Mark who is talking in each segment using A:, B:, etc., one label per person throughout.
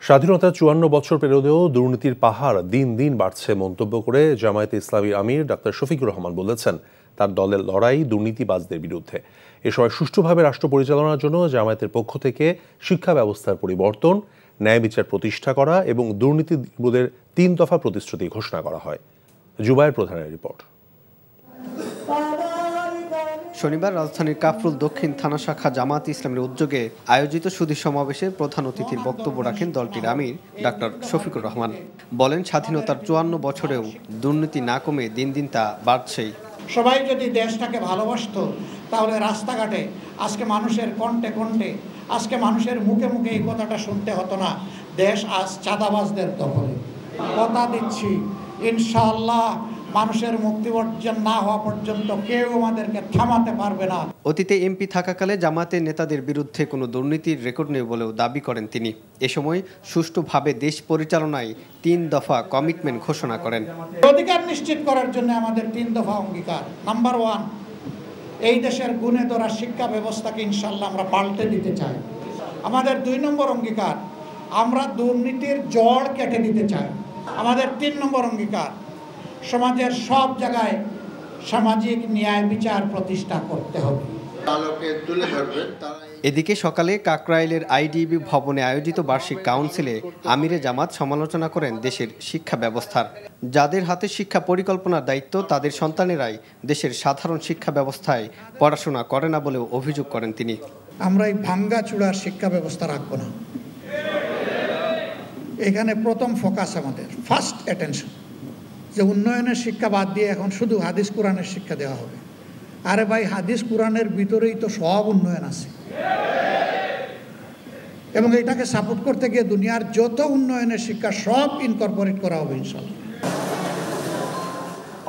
A: স্বাধীনতার ৫৪ বছর পেরোলেও দুর্নীতির পাহাড় দিন দিন বাড়ছে মন্তব্য করে জামায়াতে ইসলামীর আমির ডাক্তার শফিকুর রহমান বলেছেন, তার দলের লড়াই দুর্নীতিবাজদের বিরুদ্ধে। এ সময় সুষ্ঠুভাবে রাষ্ট্র পরিচালনার জন্য জামায়াতের পক্ষ থেকে শিক্ষা ব্যবস্থার পরিবর্তন, ন্যায় বিচার প্রতিষ্ঠা করা এবং দুর্নীতি নির্মূলের ৩ দফা প্রতিশ্রুতি ঘোষণা করা হয়। জুবায়ের প্রধানের রিপোর্ট।
B: শনিবার রাজধানীর কাফরুল দক্ষিণ থানা শাখা জামায়াতে ইসলামীর উদ্যোগে আয়োজিত সুধী সমাবেশে প্রধান অতিথির বক্তব্য রাখেন দলটির আমির ডাক্তার শফিকুর রহমান। বলেন, স্বাধীনতার ৫৪ বছরেও দুর্নীতি না কমে দিন দিন তা বাড়ছেই।
C: সবাই যদি দেশটাকে ভালোবাসত, তাহলে রাস্তাঘাটে আজকে মানুষের কণ্ঠে কণ্ঠে, আজকে মানুষের মুখে মুখে এই কথাটা শুনতে হতো না, দেশ আজ চাঁদাবাজদের দখলে। কথা দিচ্ছি, ইনশাআল্লাহ মানুষের মুক্তি অর্জন না হওয়া পর্যন্ত কেউ আমাদেরকে থামাতে পারবে না।
B: অতীতে এমপি থাকাকালে জামায়াতের নেতাদের বিরুদ্ধে কোনো দুর্নীতির রেকর্ড নেই বলেও দাবি করেন তিনি। এ সময় সুষ্ঠুভাবে দেশ পরিচালনায় ৩ দফা কমিটমেন্ট ঘোষণা করেন।
C: অধিকার নিশ্চিত করার জন্য আমাদের ৩ দফা অঙ্গীকার। নাম্বার 1, এই দেশের গুণে ধরা শিক্ষা ব্যবস্থাকে ইনশাআল্লাহ আমরা পাল্টে দিতে চাই। আমাদের ২ নম্বর অঙ্গীকার, আমরা দুর্নীতির জড় কেটে দিতে চাই। আমাদের ৩ নম্বর অঙ্গীকার, সমাজের সব জায়গায় সামাজিক ন্যায় বিচার প্রতিষ্ঠা করতে হবে।
B: এদিকে সকালে কাকরাইলের আইডিবি ভবনে আয়োজিত বার্ষিক কাউন্সিলে আমিরে জামাত সমালোচনা করেন দেশের শিক্ষা ব্যবস্থার। যাদের হাতে শিক্ষা পরিকল্পনার দায়িত্ব, তাদের সন্তানেরাই দেশের সাধারণ শিক্ষা ব্যবস্থায় পড়াশোনা করে না বলেও অভিযোগ করেন তিনি।
C: আমরা এই ভাঙ্গা চূড়ার শিক্ষা ব্যবস্থা রাখবো না। এখানে প্রথম ফোকাস আমাদের ফার্স্ট অ্যাটেনশন, যে উন্নয়নের শিক্ষা বাদ দিয়ে এখন শুধু হাদিস কোরআনের শিক্ষা দেওয়া হবে। আরে ভাই, হাদিস কোরআনের ভিতরেই তো সব উন্নয়ন আছে, এবং এটাকে সাপোর্ট করতে গিয়ে দুনিয়ার যত উন্নয়নের শিক্ষা সব ইনকর্পোরেট করা হবে ইনশাআল্লাহ।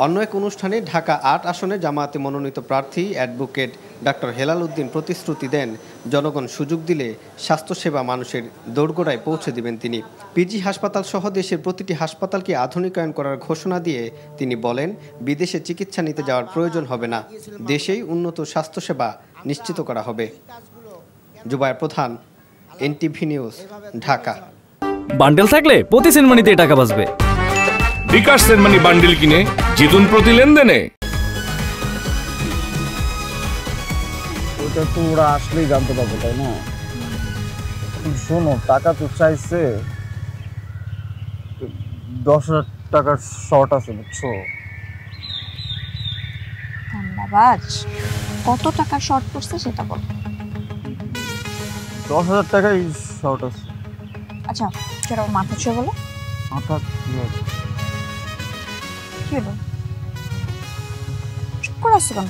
B: অন্য এক অনুষ্ঠানে ঢাকা ৮ আসনে জামায়াতে মনোনীত প্রার্থী অ্যাডভোকেট ডাক্তার হেলাল উদ্দিন প্রতিশ্রুতি দেন, জনগণ সুযোগ দিলে স্বাস্থ্যসেবা মানুষের দোরগোড়ায় পৌঁছে দিবেন তিনি। পিজি হাসপাতাল সহ দেশের প্রতিটি হাসপাতালকে আধুনিকায়ন করার ঘোষণা দিয়ে তিনি বলেন, বিদেশে চিকিৎসা নিতে যাওয়ার প্রয়োজন হবে না, দেশেই উন্নত স্বাস্থ্যসেবা নিশ্চিত করা হবে। জুবায়ের প্রধান, এনটিভি নিউজ, ঢাকা।
D: বান্ডেল থাকলে প্রতি সেনমানিতে টাকা বাঁচবে।
E: বিকাশ সেনমানি বান্ডেল কিনে জিতুন প্রতি লেনদেনে।
F: ওটা তো ওরা আসলেই জানতে পারবো, তাই না? শোনো, টাকা তো চাইছে, 10,000 টাকার শর্ট আছে, বুঝছো?
G: ধন্যবাদ। কত টাকা শর্ট পড়ছে সেটা বল।
F: 10,000 টাকাই শর্ট আছে।
G: আচ্ছা, সেটা মাথা ছুঁয়ে বলো।
F: মাথা কি
G: হলো? চুপ করে আসছো কেন?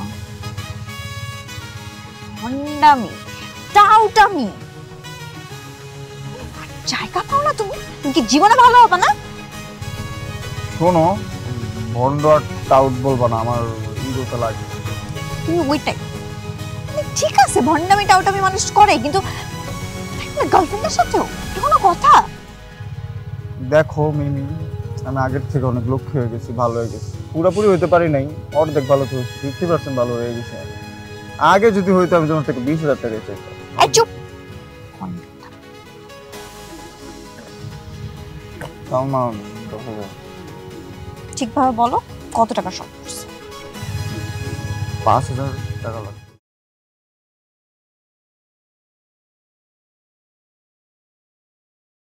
G: ভণ্ডামি, টাউটামি, জায়গা পাও না তুমি? তুমি কি জীবনে ভালো হবে না?
F: শোনো, ভন্ড আর টাউট বলবা না, আমার ইগোতে লাগে।
G: তুমি ওইটাই ঠিক আছে, ভণ্ডামি টাউটামি মানুষ করে, কিন্তু গার্লফ্রেন্ডের সাথেও কোনো কথা।
F: দেখো মিমি, আমি আগের থেকে অনেক লক্ষ্য হয়ে গেছি, ভালো হয়ে গেছি। পুরোপুরি হইতে পারি নাই, অর্ধেক ভালো তো 50% ভালো হয়ে গেছে। আগে যদি হইতো আমি তোমার থেকে 20,000 টাকা চাইতাম।
G: চুপ। ঠিকভাবে বলো, কত টাকা শর্ট পড়ছে?
F: 5,000 টাকা লাগবে।